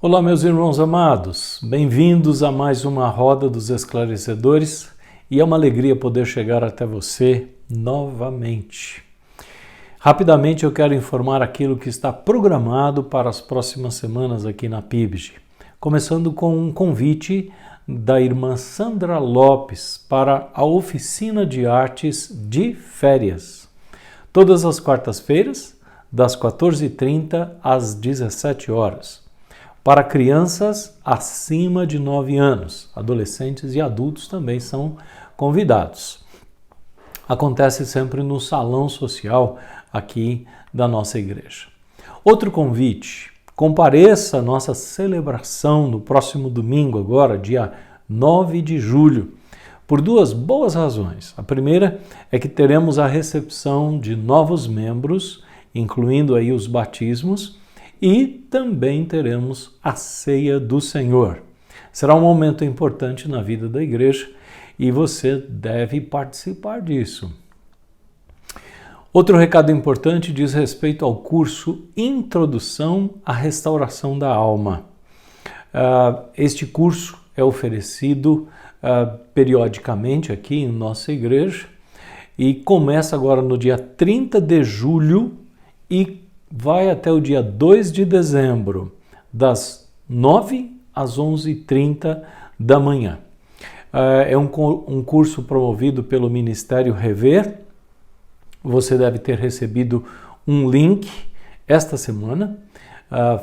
Olá, meus irmãos amados, bem-vindos a mais uma Roda dos Esclarecedores e é uma alegria poder chegar até você novamente. Rapidamente eu quero informar aquilo que está programado para as próximas semanas aqui na PIBG, começando com um convite da irmã Sandra Lopes para a oficina de artes de férias. Todas as quartas-feiras, das 14h30 às 17 horas. Para crianças acima de 9 anos, adolescentes e adultos também são convidados. Acontece sempre no salão social aqui da nossa igreja. Outro convite, compareça à nossa celebração no próximo domingo agora, dia 9 de julho, por duas boas razões. A primeira é que teremos a recepção de novos membros, incluindo aí os batismos, e também teremos a ceia do Senhor. Será um momento importante na vida da igreja e você deve participar disso. Outro recado importante diz respeito ao curso Introdução à Restauração da Alma. Este curso é oferecido periodicamente aqui em nossa igreja e começa agora no dia 30 de julho e vai até o dia 2 de dezembro, das 9 às 11h30 da manhã. É um curso promovido pelo Ministério Rever. Você deve ter recebido um link esta semana.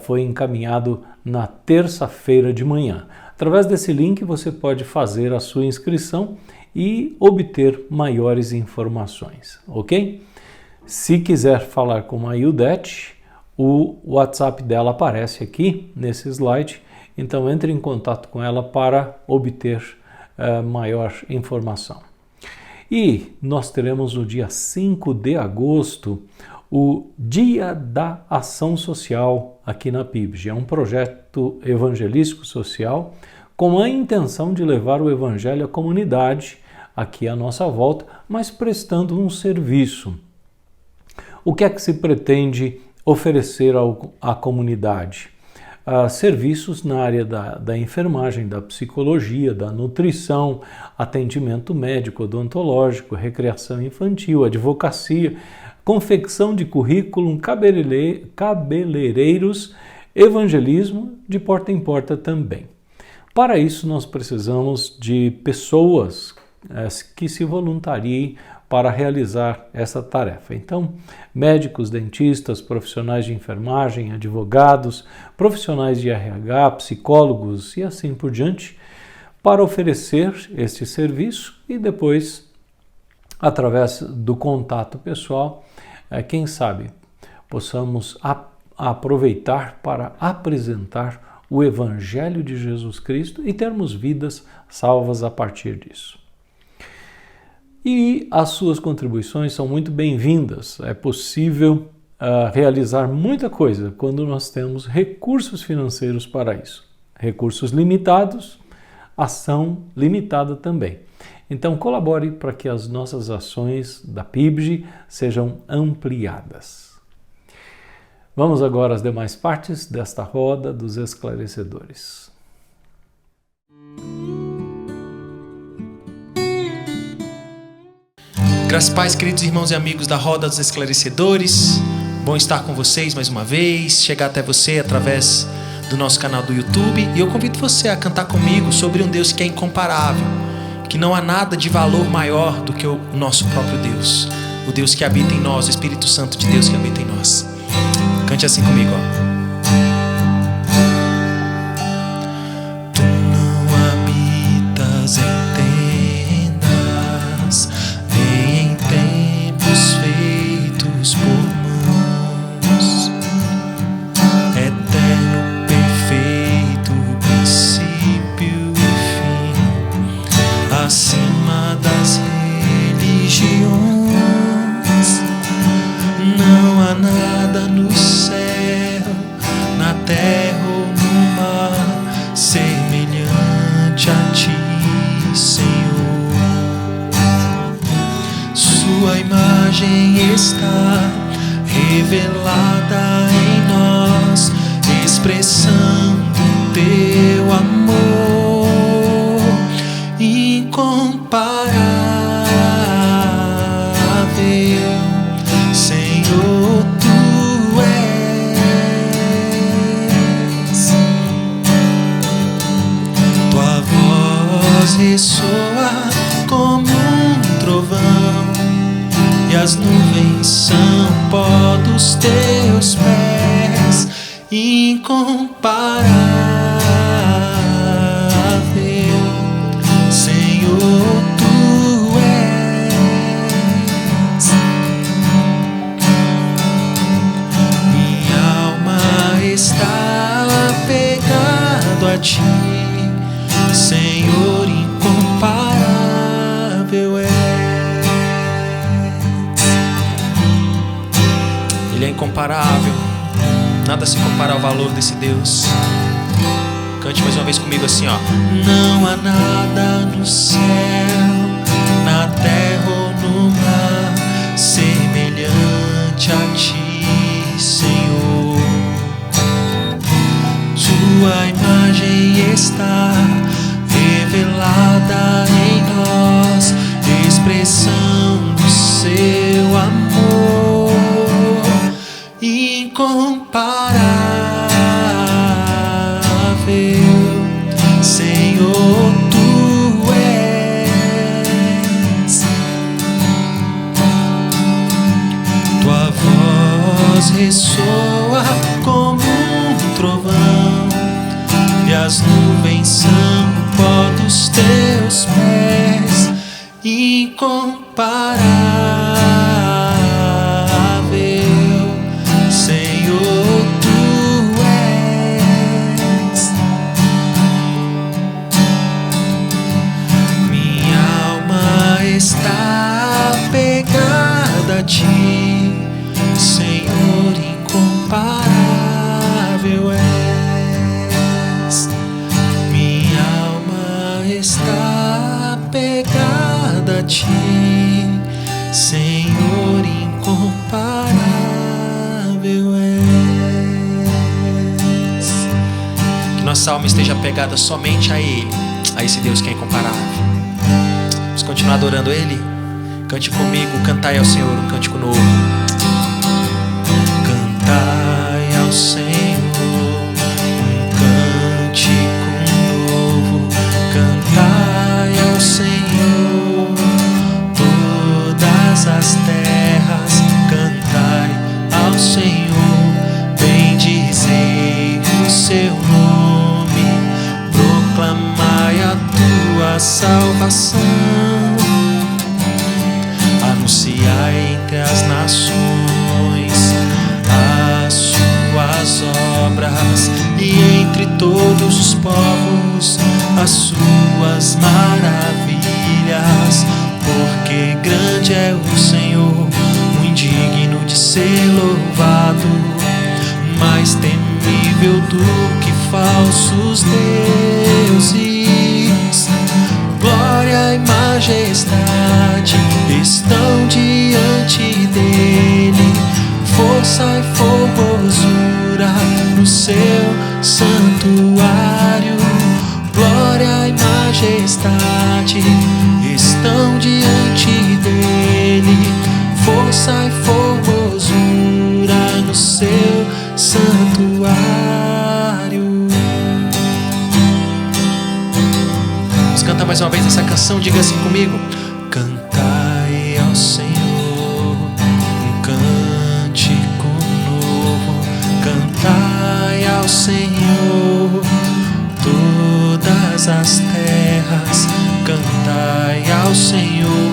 Foi encaminhado na terça-feira de manhã. Através desse link você pode fazer a sua inscrição e obter maiores informações, ok? Se quiser falar com a Ildete, o WhatsApp dela aparece aqui nesse slide, então entre em contato com ela para obter maior informação. E nós teremos no dia 5 de agosto o Dia da Ação Social aqui na PIBG. É um projeto evangelístico social com a intenção de levar o evangelho à comunidade aqui à nossa volta, mas prestando um serviço. O que é que se pretende oferecer à comunidade? Serviços na área da enfermagem, da psicologia, da nutrição, atendimento médico, odontológico, recreação infantil, advocacia, confecção de currículo, cabeleireiros, evangelismo de porta em porta também. Para isso nós precisamos de pessoas que se voluntariem para realizar essa tarefa. Então, médicos, dentistas, profissionais de enfermagem, advogados, profissionais de RH, psicólogos e assim por diante, para oferecer este serviço e depois, através do contato pessoal, quem sabe, possamos aproveitar para apresentar o Evangelho de Jesus Cristo e termos vidas salvas a partir disso. E as suas contribuições são muito bem-vindas. É possível realizar muita coisa quando nós temos recursos financeiros para isso. Recursos limitados, ação limitada também. Então colabore para que as nossas ações da PIBG sejam ampliadas. Vamos agora às demais partes desta roda dos esclarecedores. Graças e paz, queridos irmãos e amigos da Roda dos Esclarecedores. Bom estar com vocês mais uma vez, chegar até você através do nosso canal do YouTube. E eu convido você a cantar comigo sobre um Deus que é incomparável, que não há nada de valor maior do que o nosso próprio Deus. O Deus que habita em nós, o Espírito Santo de Deus que habita em nós. Cante assim comigo, ó. Tu não habitas em tendas, nem em templos feitos por mãos. Eterno, perfeito, princípio e fim, acima das religiões. Não há nada nos céus ressoa como um trovão, e as nuvens são pó dos teus pés, incomparável, Senhor, tu és. Minha alma está apegado a ti, Senhor, incomparável és. Ele é incomparável, nada se compara ao valor desse Deus. Cante mais uma vez comigo assim, ó. Não há nada no céu, na terra ou no mar, semelhante a ti, Senhor. Tua imagem está revelada em nós, expressão do seu amor, incomparável, Senhor, tu és. Tua voz ressoa como um trovão, e as nuvens são pó dos teus pés, incomparável, Senhor, tu és. Minha alma está apegada a ti, Senhor, incomparável és. Minha alma está apegada a ti, Senhor, incomparável és. Que nossa alma esteja apegada somente a Ele, a esse Deus que é incomparável. Vamos continuar adorando Ele? Cante comigo, cantai ao Senhor um cântico novo. Cantai ao Senhor um cântico novo, cantai ao Senhor todas as terras, cantai ao Senhor, bendizei o seu nome, proclamai a tua salvação, anunciai entre as nações as suas obras, e entre todos os povos as suas maravilhas, porque grande é o Senhor, muito digno de ser louvado, mais temível do que falsos deuses. Glória e majestade estão diante dele, força e formosura no seu santuário. Glória e majestade estão diante dele, força e formosura no seu santuário. Vamos cantar mais uma vez essa canção, diga assim comigo. Cantai ao Senhor um cântico novo, cantai ao Senhor todas as terras, cantai ao Senhor,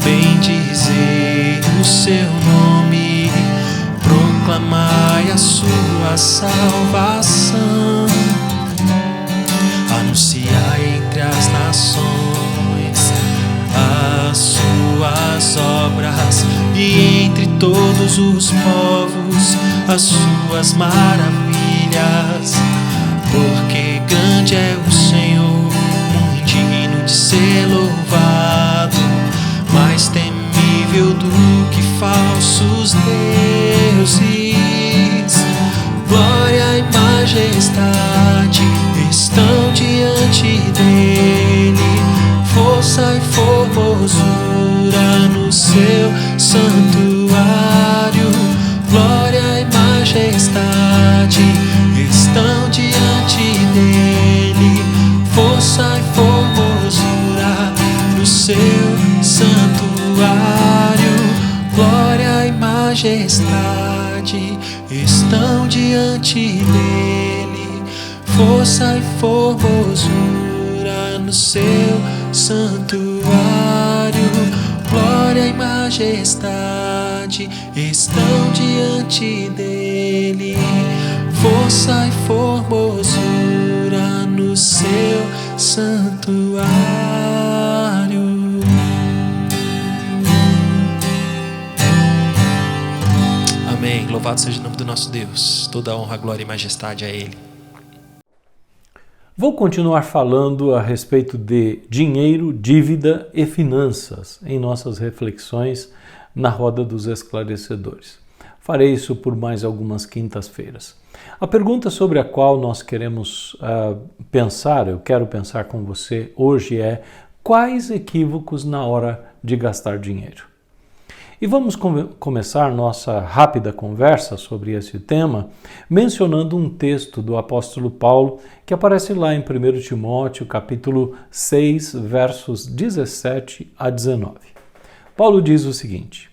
bendizei o seu nome, proclamai a sua salvação, anunciai entre as nações as suas obras, e entre todos os povos as suas maravilhas, porque grande é o Senhor, muito digno de ser louvado, mais temível do que falsos deuses. Glória e majestade estão diante dele, força e formosura no seu santuário. Glória e majestade estão diante dele, força e formosura estão diante dele. Força e formosura no seu santuário, glória e majestade estão diante dele. Força e formosura no seu santuário. Amém. Louvado seja o nome do nosso Deus. Toda honra, glória e majestade a Ele. Vou continuar falando a respeito de dinheiro, dívida e finanças em nossas reflexões na Roda dos Esclarecedores. Farei isso por mais algumas quintas-feiras. A pergunta sobre a qual nós queremos eu quero pensar com você hoje é: quais equívocos na hora de gastar dinheiro? E vamos começar nossa rápida conversa sobre esse tema mencionando um texto do apóstolo Paulo que aparece lá em 1 Timóteo, capítulo 6, versos 17 a 19. Paulo diz o seguinte: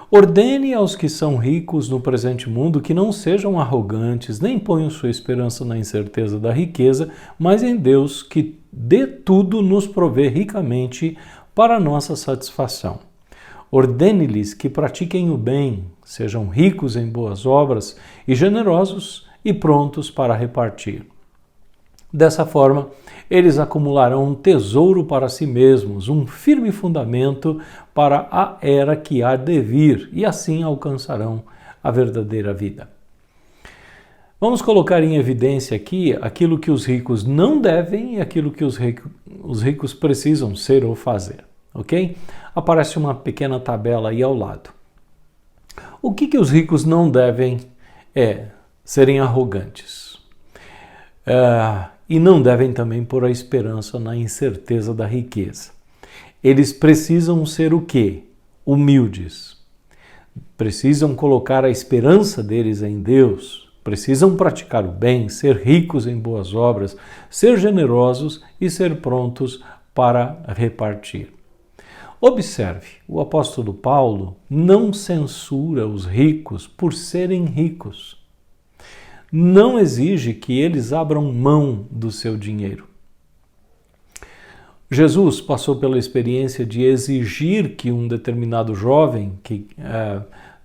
ordene aos que são ricos no presente mundo que não sejam arrogantes, nem ponham sua esperança na incerteza da riqueza, mas em Deus, que de tudo nos provê ricamente para a nossa satisfação. Ordene-lhes que pratiquem o bem, sejam ricos em boas obras e generosos e prontos para repartir. Dessa forma, eles acumularão um tesouro para si mesmos, um firme fundamento para a era que há de vir, e assim alcançarão a verdadeira vida. Vamos colocar em evidência aqui aquilo que os ricos não devem e aquilo que os ricos precisam ser ou fazer, ok? Aparece uma pequena tabela aí ao lado. O que os ricos não devem é serem arrogantes. E não devem também pôr a esperança na incerteza da riqueza. Eles precisam ser o quê? Humildes. Precisam colocar a esperança deles em Deus. Precisam praticar o bem, ser ricos em boas obras, ser generosos e ser prontos para repartir. Observe, o apóstolo Paulo não censura os ricos por serem ricos. Não exige que eles abram mão do seu dinheiro. Jesus passou pela experiência de exigir que um determinado jovem que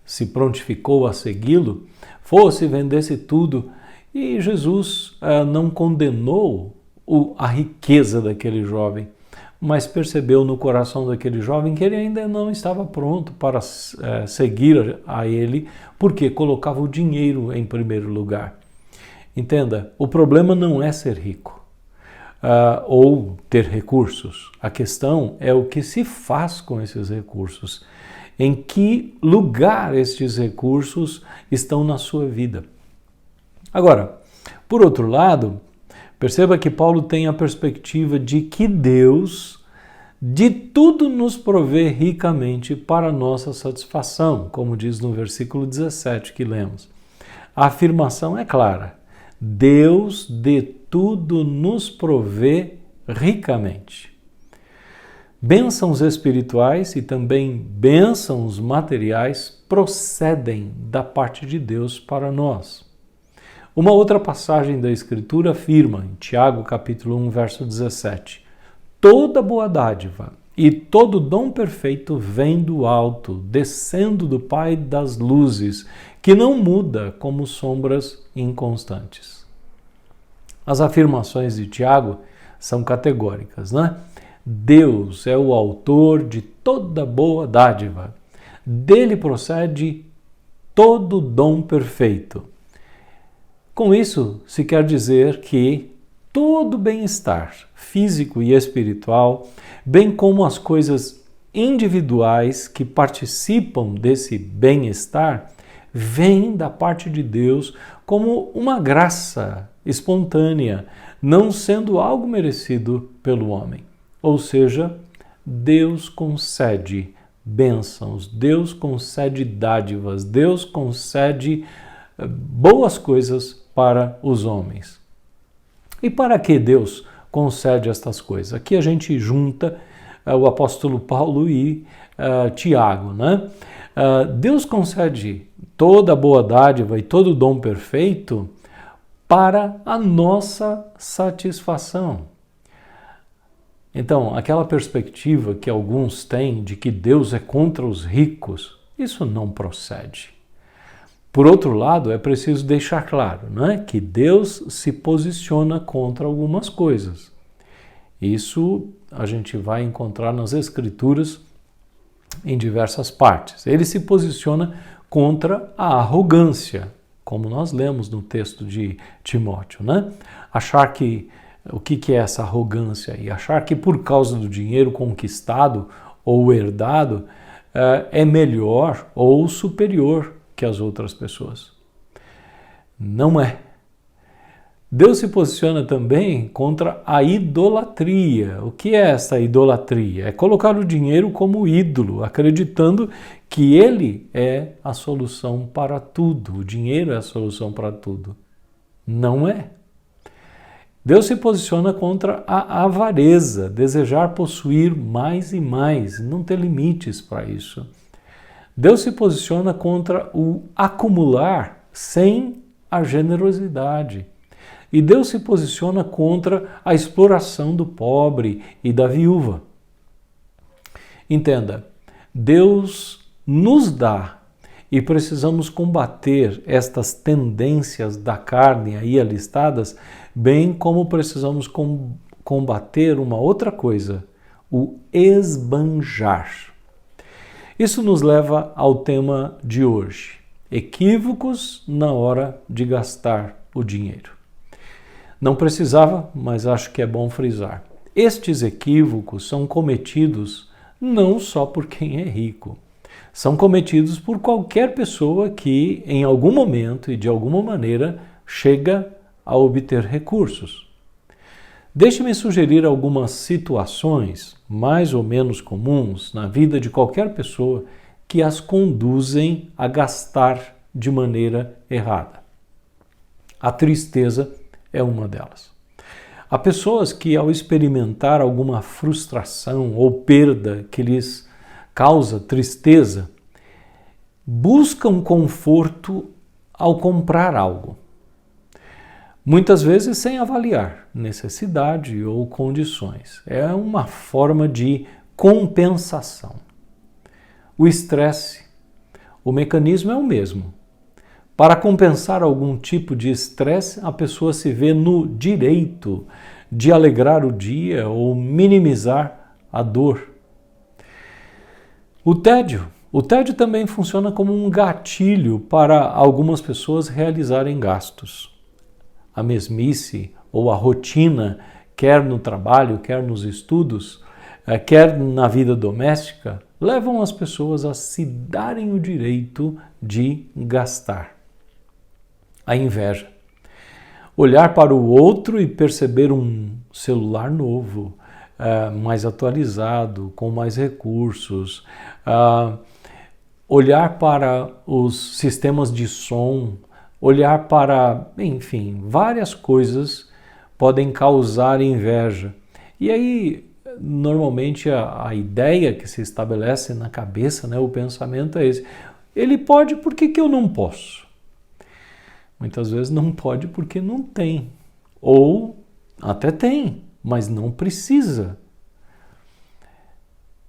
se prontificou a segui-lo fosse e vendesse tudo, e Jesus não condenou a riqueza daquele jovem, mas percebeu no coração daquele jovem que ele ainda não estava pronto para seguir a ele, porque colocava o dinheiro em primeiro lugar. Entenda, o problema não é ser rico ou ter recursos. A questão é o que se faz com esses recursos, em que lugar estes recursos estão na sua vida. Agora, por outro lado, perceba que Paulo tem a perspectiva de que Deus de tudo nos provê ricamente para nossa satisfação, como diz no versículo 17 que lemos. A afirmação é clara: Deus de tudo nos provê ricamente. Bênçãos espirituais e também bênçãos materiais procedem da parte de Deus para nós. Uma outra passagem da Escritura afirma, em Tiago capítulo 1, verso 17, toda boa dádiva e todo dom perfeito vem do alto, descendo do Pai das luzes, que não muda como sombras inconstantes. As afirmações de Tiago são categóricas, né? Deus é o autor de toda boa dádiva. Dele procede todo dom perfeito. Com isso, se quer dizer que todo bem-estar físico e espiritual, bem como as coisas individuais que participam desse bem-estar, vem da parte de Deus como uma graça espontânea, não sendo algo merecido pelo homem. Ou seja, Deus concede bênçãos, Deus concede dádivas, Deus concede boas coisas para os homens. E para que Deus concede estas coisas? Aqui a gente junta o apóstolo Paulo e Tiago, né? Deus concede toda a boa dádiva e todo o dom perfeito para a nossa satisfação. Então, aquela perspectiva que alguns têm de que Deus é contra os ricos, isso não procede. Por outro lado, é preciso deixar claro, não é, que Deus se posiciona contra algumas coisas. Isso a gente vai encontrar nas Escrituras em diversas partes. Ele se posiciona contra a arrogância, como nós lemos no texto de Timóteo, né? Achar que o que é essa arrogância? E achar que por causa do dinheiro conquistado ou herdado é melhor ou superior que as outras pessoas. Não é. Deus se posiciona também contra a idolatria. O que é essa idolatria? É colocar o dinheiro como ídolo, acreditando que ele é a solução para tudo. O dinheiro é a solução para tudo. Não é. Deus se posiciona contra a avareza, desejar possuir mais e mais, não ter limites para isso. Deus se posiciona contra o acumular sem a generosidade. E Deus se posiciona contra a exploração do pobre e da viúva. Entenda, Deus nos dá e precisamos combater estas tendências da carne aí alistadas, bem como precisamos combater uma outra coisa, o esbanjar. Isso nos leva ao tema de hoje, equívocos na hora de gastar o dinheiro. Não precisava, mas acho que é bom frisar. Estes equívocos são cometidos não só por quem é rico, são cometidos por qualquer pessoa que, em algum momento e de alguma maneira, chega a obter recursos. Deixe-me sugerir algumas situações mais ou menos comuns na vida de qualquer pessoa que as conduzem a gastar de maneira errada. A tristeza é uma delas. Há pessoas que, ao experimentar alguma frustração ou perda que lhes causa tristeza, buscam conforto ao comprar algo. Muitas vezes sem avaliar necessidade ou condições. É uma forma de compensação. O estresse, o mecanismo é o mesmo. Para compensar algum tipo de estresse, a pessoa se vê no direito de alegrar o dia ou minimizar a dor. O tédio também funciona como um gatilho para algumas pessoas realizarem gastos. A mesmice ou a rotina, quer no trabalho, quer nos estudos, quer na vida doméstica, levam as pessoas a se darem o direito de gastar. A inveja. Olhar para o outro e perceber um celular novo, mais atualizado, com mais recursos. Olhar para os sistemas de som, olhar para, enfim, várias coisas podem causar inveja. E aí, normalmente, a ideia que se estabelece na cabeça, né, o pensamento é esse. Ele pode, por que eu não posso? Muitas vezes não pode porque não tem. Ou até tem, mas não precisa.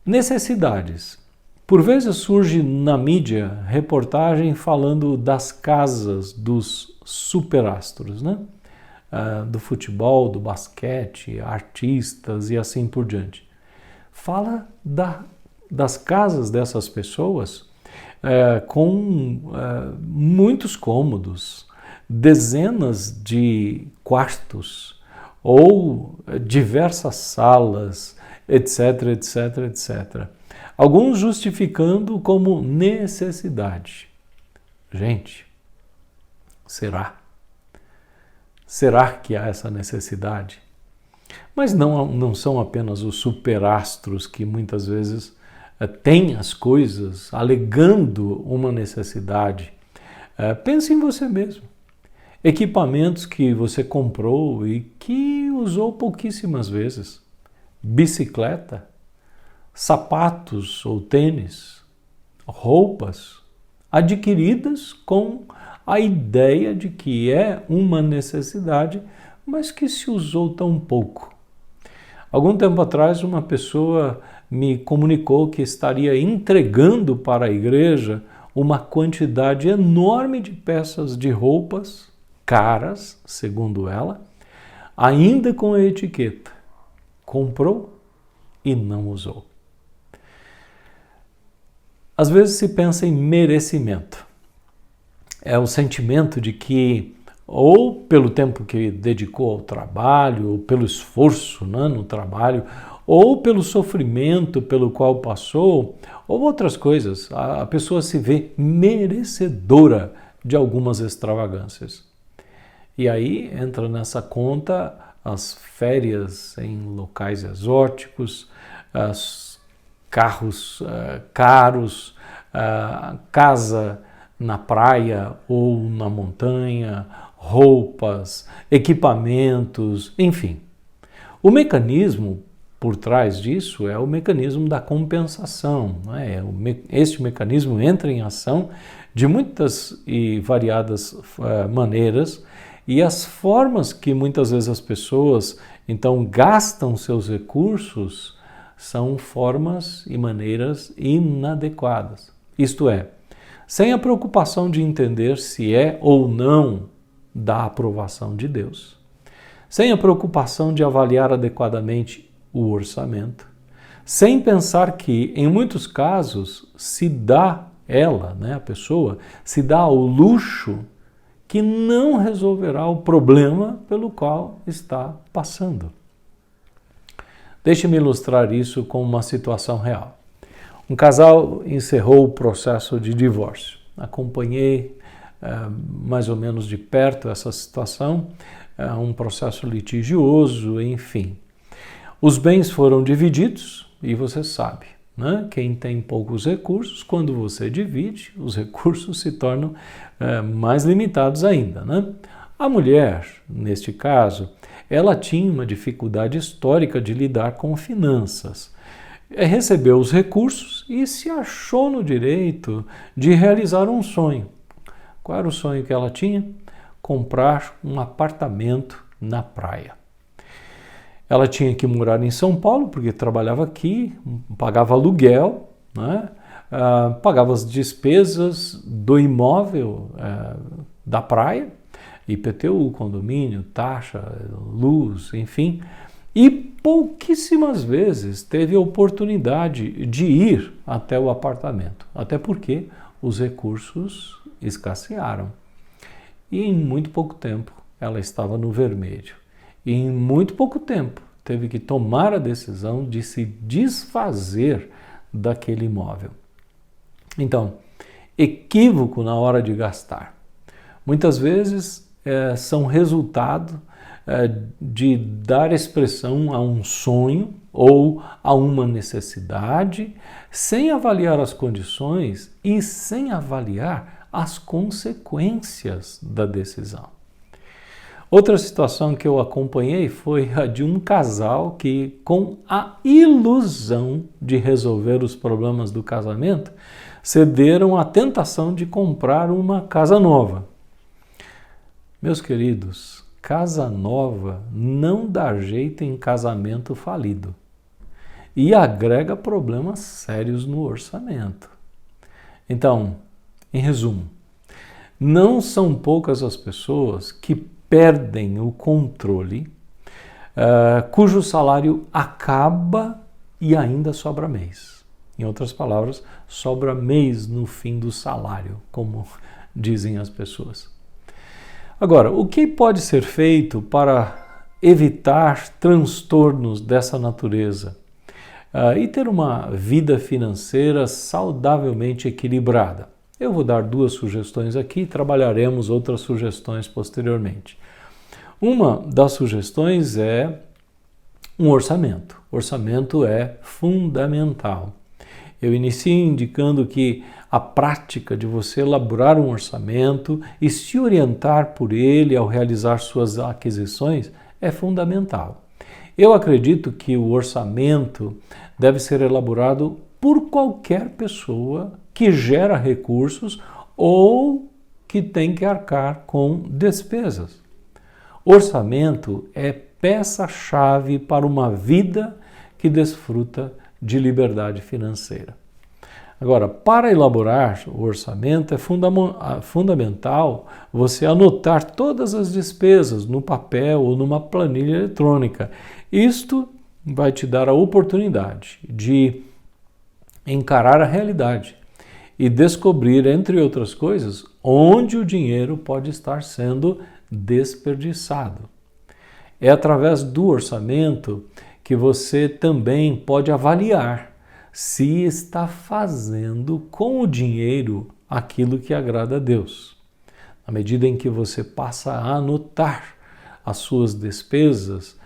Necessidades. Por vezes surge na mídia reportagem falando das casas dos superastros, né? Do futebol, do basquete, artistas e assim por diante. Fala das casas dessas pessoas com muitos cômodos, dezenas de quartos ou diversas salas, etc, etc, etc. Alguns justificando como necessidade. Gente, será? Será que há essa necessidade? Mas não são apenas os superastros que muitas vezes têm as coisas alegando uma necessidade. Pense em você mesmo. Equipamentos que você comprou e que usou pouquíssimas vezes. Bicicleta, sapatos ou tênis, roupas adquiridas com a ideia de que é uma necessidade, mas que se usou tão pouco. Algum tempo atrás, uma pessoa me comunicou que estaria entregando para a igreja uma quantidade enorme de peças de roupas, caras, segundo ela, ainda com a etiqueta. Comprou e não usou. Às vezes se pensa em merecimento. É o sentimento de que, ou pelo tempo que dedicou ao trabalho, ou pelo esforço, né, no trabalho, ou pelo sofrimento pelo qual passou, ou outras coisas, a pessoa se vê merecedora de algumas extravagâncias. E aí entra nessa conta as férias em locais exóticos, os carros caros, casa na praia ou na montanha, roupas, equipamentos, enfim. O mecanismo por trás disso é o mecanismo da compensação. Né? Este mecanismo entra em ação de muitas e variadas maneiras, e as formas que muitas vezes as pessoas então gastam seus recursos são formas e maneiras inadequadas. Isto é, sem a preocupação de entender se é ou não da aprovação de Deus, sem a preocupação de avaliar adequadamente o orçamento, sem pensar que, em muitos casos, se dá a pessoa, se dá ao luxo que não resolverá o problema pelo qual está passando. Deixe-me ilustrar isso com uma situação real. Um casal encerrou o processo de divórcio. Acompanhei mais ou menos de perto essa situação, um processo litigioso, enfim. Os bens foram divididos e você sabe, né? Quem tem poucos recursos, quando você divide, os recursos se tornam mais limitados ainda, né? A mulher, neste caso, ela tinha uma dificuldade histórica de lidar com finanças. Recebeu os recursos e se achou no direito de realizar um sonho. Qual era o sonho que ela tinha? Comprar um apartamento na praia. Ela tinha que morar em São Paulo, porque trabalhava aqui, pagava aluguel, né? Pagava as despesas do imóvel da praia, IPTU, condomínio, taxa, luz, enfim, e pouquíssimas vezes teve a oportunidade de ir até o apartamento, até porque os recursos escassearam. E em muito pouco tempo ela estava no vermelho. E em muito pouco tempo teve que tomar a decisão de se desfazer daquele imóvel. Então, equívoco na hora de gastar. Muitas vezes são resultado de dar expressão a um sonho ou a uma necessidade, sem avaliar as condições e sem avaliar as consequências da decisão. Outra situação que eu acompanhei foi a de um casal que, com a ilusão de resolver os problemas do casamento, cederam à tentação de comprar uma casa nova. Meus queridos, casa nova não dá jeito em casamento falido e agrega problemas sérios no orçamento. Então, em resumo, não são poucas as pessoas que perdem o controle, cujo salário acaba e ainda sobra mês. Em outras palavras, sobra mês no fim do salário, como dizem as pessoas. Agora, o que pode ser feito para evitar transtornos dessa natureza e ter uma vida financeira saudavelmente equilibrada? Eu vou dar 2 sugestões aqui e trabalharemos outras sugestões posteriormente. Uma das sugestões é um orçamento. Orçamento é fundamental. Eu inicio indicando que a prática de você elaborar um orçamento e se orientar por ele ao realizar suas aquisições é fundamental. Eu acredito que o orçamento deve ser elaborado por qualquer pessoa que gera recursos ou que tem que arcar com despesas. Orçamento é peça-chave para uma vida que desfruta de liberdade financeira. Agora, para elaborar o orçamento, é fundamental você anotar todas as despesas no papel ou numa planilha eletrônica. Isto vai te dar a oportunidade de encarar a realidade e descobrir, entre outras coisas, onde o dinheiro pode estar sendo desperdiçado. É através do orçamento que você também pode avaliar se está fazendo com o dinheiro aquilo que agrada a Deus. Na medida em que você passa a anotar as suas despesas,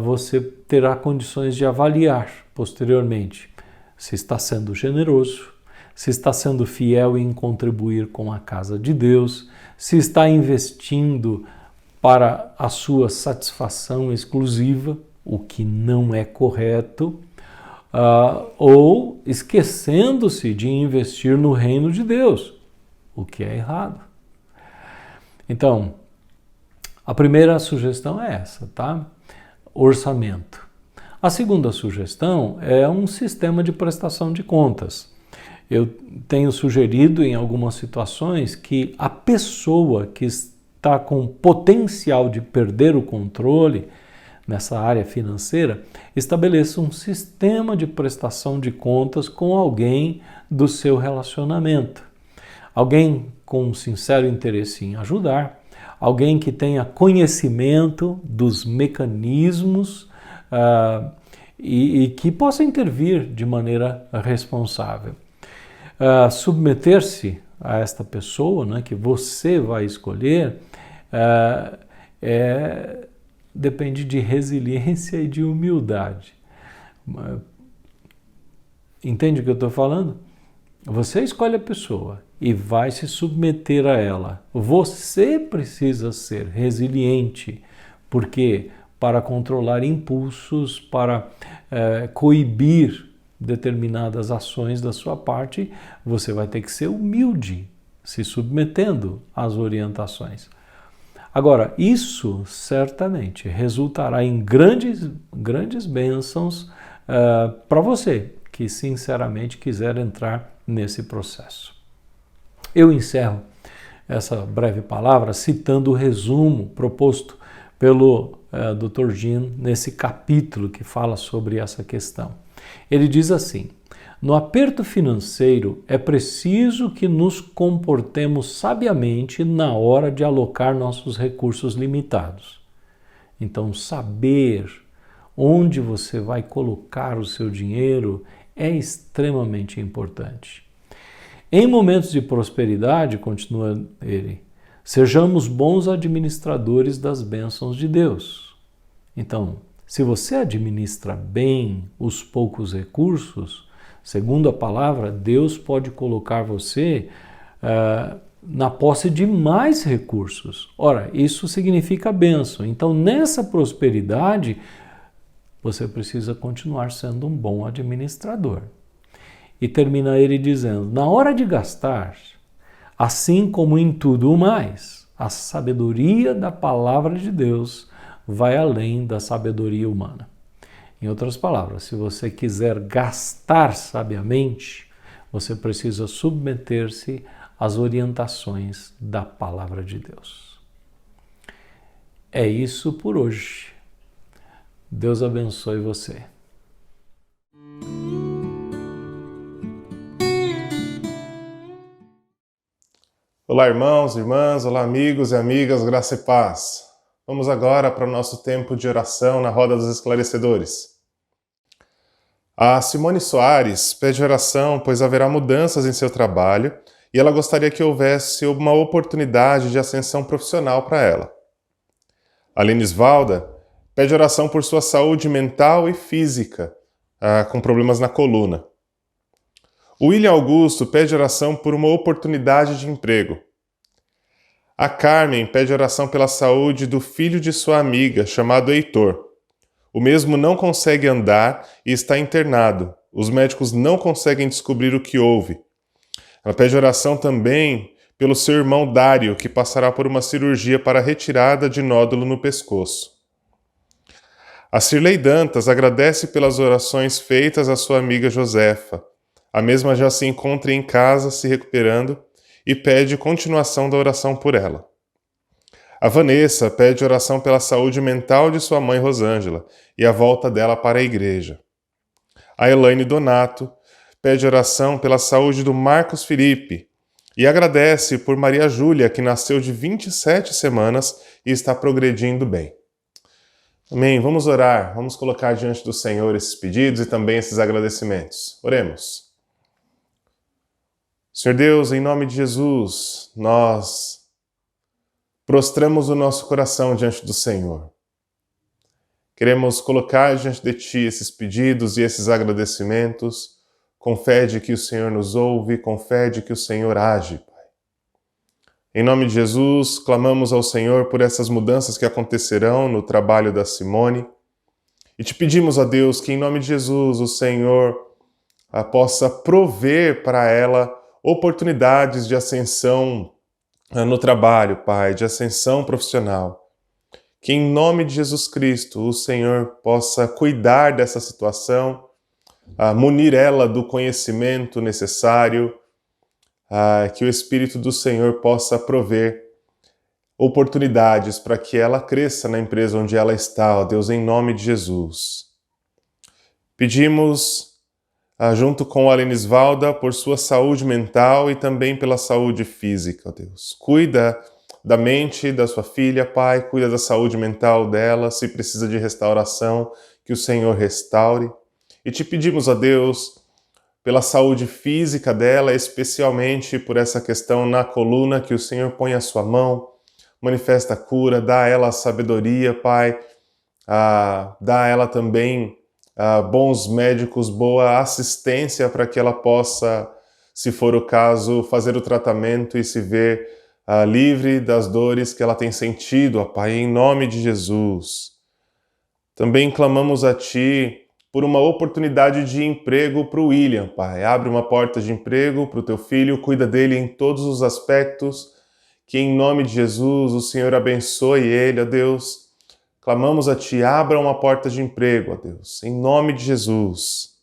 você terá condições de avaliar posteriormente se está sendo generoso, se está sendo fiel em contribuir com a casa de Deus, se está investindo para a sua satisfação exclusiva, o que não é correto, ou esquecendo-se de investir no reino de Deus, o que é errado. Então, a primeira sugestão é essa, tá? Orçamento. A segunda sugestão é um sistema de prestação de contas. Eu tenho sugerido em algumas situações que a pessoa que está com potencial de perder o controle nessa área financeira, estabeleça um sistema de prestação de contas com alguém do seu relacionamento. Alguém com um sincero interesse em ajudar, alguém que tenha conhecimento dos mecanismos e que possa intervir de maneira responsável. Submeter-se a esta pessoa, né, que você vai escolher, depende de resiliência e de humildade. Entende o que eu estou falando? Você escolhe a pessoa e vai se submeter a ela. Você precisa ser resiliente, porque para controlar impulsos, para coibir determinadas ações da sua parte, você vai ter que ser humilde, se submetendo às orientações. Agora, isso certamente resultará em grandes bênçãos para você que sinceramente quiser entrar nesse processo. Eu encerro essa breve palavra citando o resumo proposto pelo Dr. Jim nesse capítulo que fala sobre essa questão. Ele diz assim: no aperto financeiro, é preciso que nos comportemos sabiamente na hora de alocar nossos recursos limitados. Então, saber onde você vai colocar o seu dinheiro é extremamente importante. Em momentos de prosperidade, continua ele, sejamos bons administradores das bênçãos de Deus. Então, se você administra bem os poucos recursos, segundo a palavra, Deus pode colocar você na posse de mais recursos. Ora, isso significa bênção. Então, nessa prosperidade, você precisa continuar sendo um bom administrador. E termina ele dizendo, na hora de gastar, assim como em tudo o mais, a sabedoria da palavra de Deus vai além da sabedoria humana. Em outras palavras, se você quiser gastar sabiamente, você precisa submeter-se às orientações da palavra de Deus. É isso por hoje. Deus abençoe você. Olá, irmãos, irmãs, olá, amigos e amigas, graça e paz. Vamos agora para o nosso tempo de oração na Roda dos Esclarecedores. A Simone Soares pede oração, pois haverá mudanças em seu trabalho e ela gostaria que houvesse uma oportunidade de ascensão profissional para ela. A Aline Svalda pede oração por sua saúde mental e física, com problemas na coluna. O William Augusto pede oração por uma oportunidade de emprego. A Carmen pede oração pela saúde do filho de sua amiga, chamado Heitor. O mesmo não consegue andar e está internado. os médicos não conseguem descobrir o que houve. Ela pede oração também pelo seu irmão Dário, que passará por uma cirurgia para retirada de nódulo no pescoço. A Cirlei Dantas agradece pelas orações feitas à sua amiga Josefa. A mesma já se encontra em casa se recuperando e pede continuação da oração por ela. A Vanessa pede oração pela saúde mental de sua mãe Rosângela e a volta dela para a igreja. A Elaine Donato pede oração pela saúde do Marcos Felipe e agradece por Maria Júlia, que nasceu de 27 semanas e está progredindo bem. Amém. Vamos orar, vamos colocar diante do Senhor esses pedidos e também esses agradecimentos. Oremos. Senhor Deus, em nome de Jesus, nós prostramos o nosso coração diante do Senhor. Queremos colocar diante de Ti esses pedidos e esses agradecimentos, com fé de que o Senhor nos ouve, com fé de que o Senhor age, Pai. Em nome de Jesus, clamamos ao Senhor por essas mudanças que acontecerão no trabalho da Simone e te pedimos a Deus que, em nome de Jesus, o Senhor possa prover para ela oportunidades de ascensão no trabalho, Pai, de ascensão profissional. Que em nome de Jesus Cristo o Senhor possa cuidar dessa situação, munir ela do conhecimento necessário, que o Espírito do Senhor possa prover oportunidades para que ela cresça na empresa onde ela está, ó Deus, em nome de Jesus. Pedimos, junto com a Lenisvalda, por sua saúde mental e também pela saúde física, ó Deus. Cuida da mente da sua filha, Pai, cuida da saúde mental dela, se precisa de restauração, que o Senhor restaure. E te pedimos, ó Deus, pela saúde física dela, especialmente por essa questão na coluna, que o Senhor põe a sua mão, manifesta a cura, dá a ela a sabedoria, Pai, dá a ela também bons médicos, boa assistência para que ela possa, se for o caso, fazer o tratamento e se ver livre das dores que ela tem sentido, ó Pai, em nome de Jesus. Também clamamos a Ti por uma oportunidade de emprego para o William, Pai. Abre uma porta de emprego para o Teu filho, cuida dele em todos os aspectos, que em nome de Jesus o Senhor abençoe ele, ó Deus. Clamamos a Ti, abra uma porta de emprego, ó Deus, em nome de Jesus.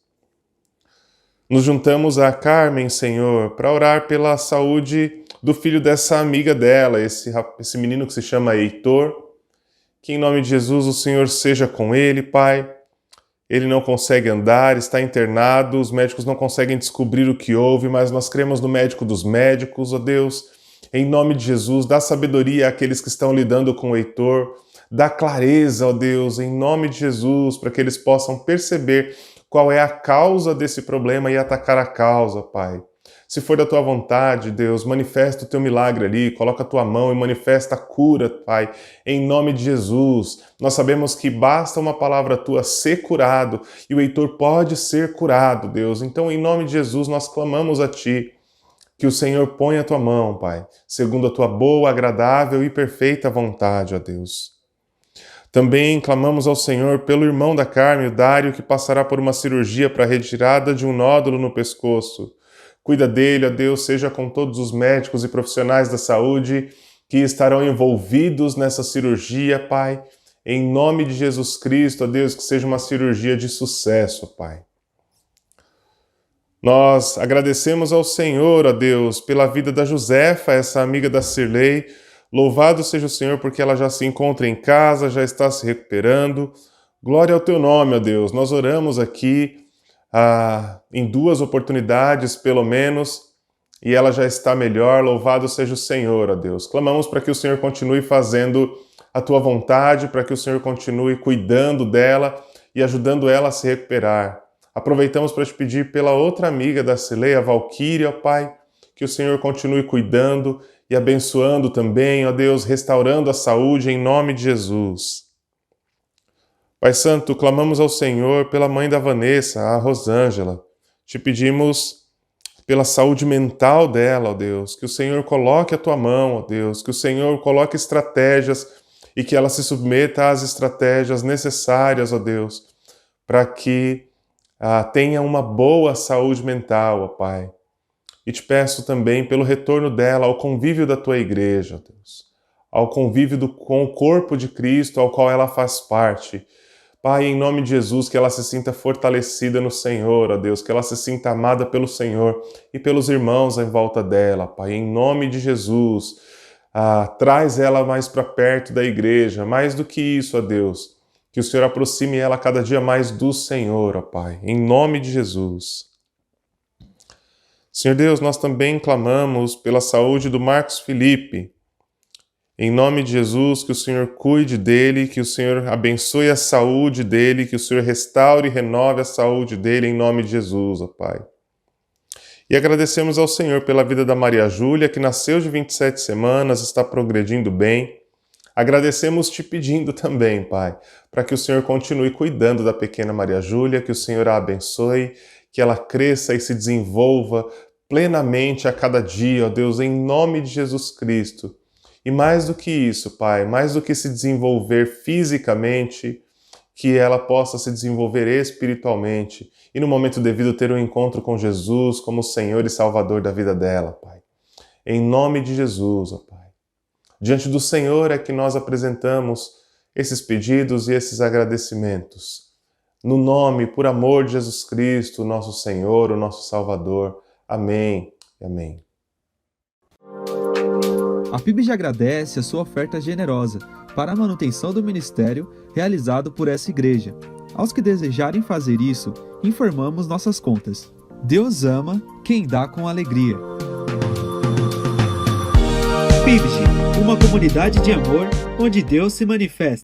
Nos juntamos a Carmen, Senhor, para orar pela saúde do filho dessa amiga dela, esse menino que se chama Heitor. Que em nome de Jesus o Senhor seja com ele, Pai. Ele não consegue andar, está internado, os médicos não conseguem descobrir o que houve, mas nós cremos no médico dos médicos, ó Deus. Em nome de Jesus, dá sabedoria àqueles que estão lidando com o Heitor, dá clareza, ó Deus, em nome de Jesus, para que eles possam perceber qual é a causa desse problema e atacar a causa, Pai. Se for da Tua vontade, Deus, manifesta o Teu milagre ali, coloca a Tua mão e manifesta a cura, Pai, em nome de Jesus. Nós sabemos que basta uma palavra Tua ser curado e o Heitor pode ser curado, Deus. Então, em nome de Jesus, nós clamamos a Ti, que o Senhor ponha a Tua mão, Pai, segundo a Tua boa, agradável e perfeita vontade, ó Deus. Também clamamos ao Senhor pelo irmão da Carmen, o Dário, que passará por uma cirurgia para a retirada de um nódulo no pescoço. Cuida dele, ó Deus, seja com todos os médicos e profissionais da saúde que estarão envolvidos nessa cirurgia, Pai. Em nome de Jesus Cristo, ó Deus, que seja uma cirurgia de sucesso, Pai. Nós agradecemos ao Senhor, ó Deus, pela vida da Josefa, essa amiga da Cirlei. Louvado seja o Senhor porque ela já se encontra em casa, já está se recuperando. Glória ao Teu nome, ó Deus. Nós oramos aqui em 2 oportunidades, pelo menos, e ela já está melhor. Louvado seja o Senhor, ó Deus. Clamamos para que o Senhor continue fazendo a Tua vontade, para que o Senhor continue cuidando dela e ajudando ela a se recuperar. Aproveitamos para te pedir pela outra amiga da Cirlei, a Valquíria, ó Pai, que o Senhor continue cuidando e abençoando também, ó Deus, restaurando a saúde em nome de Jesus. Pai Santo, clamamos ao Senhor pela mãe da Vanessa, a Rosângela. Te pedimos pela saúde mental dela, ó Deus, que o Senhor coloque a Tua mão, ó Deus, que o Senhor coloque estratégias e que ela se submeta às estratégias necessárias, ó Deus, para que tenha uma boa saúde mental, ó Pai. E te peço também pelo retorno dela ao convívio da tua igreja, ó Deus, ao convívio com o corpo de Cristo, ao qual ela faz parte. Pai, em nome de Jesus, que ela se sinta fortalecida no Senhor, ó Deus, que ela se sinta amada pelo Senhor e pelos irmãos em volta dela, Pai, em nome de Jesus. Traz ela mais para perto da igreja, mais do que isso, ó Deus, que o Senhor aproxime ela cada dia mais do Senhor, ó Pai, em nome de Jesus. Senhor Deus, nós também clamamos pela saúde do Marcos Felipe. Em nome de Jesus, que o Senhor cuide dele, que o Senhor abençoe a saúde dele, que o Senhor restaure e renove a saúde dele, em nome de Jesus, ó Pai. E agradecemos ao Senhor pela vida da Maria Júlia, que nasceu de 27 semanas, está progredindo bem. Agradecemos te pedindo também, Pai, para que o Senhor continue cuidando da pequena Maria Júlia, que o Senhor a abençoe, que ela cresça e se desenvolva plenamente a cada dia, ó Deus, em nome de Jesus Cristo. E mais do que isso, Pai, mais do que se desenvolver fisicamente, que ela possa se desenvolver espiritualmente e no momento devido ter um encontro com Jesus como Senhor e Salvador da vida dela, Pai. Em nome de Jesus, ó Pai. Diante do Senhor é que nós apresentamos esses pedidos e esses agradecimentos. No nome, por amor de Jesus Cristo, nosso Senhor, o nosso Salvador. Amém e amém. A PIBG agradece a sua oferta generosa para a manutenção do ministério realizado por essa igreja. Aos que desejarem fazer isso, informamos nossas contas. Deus ama quem dá com alegria. PIBG, uma comunidade de amor onde Deus se manifesta.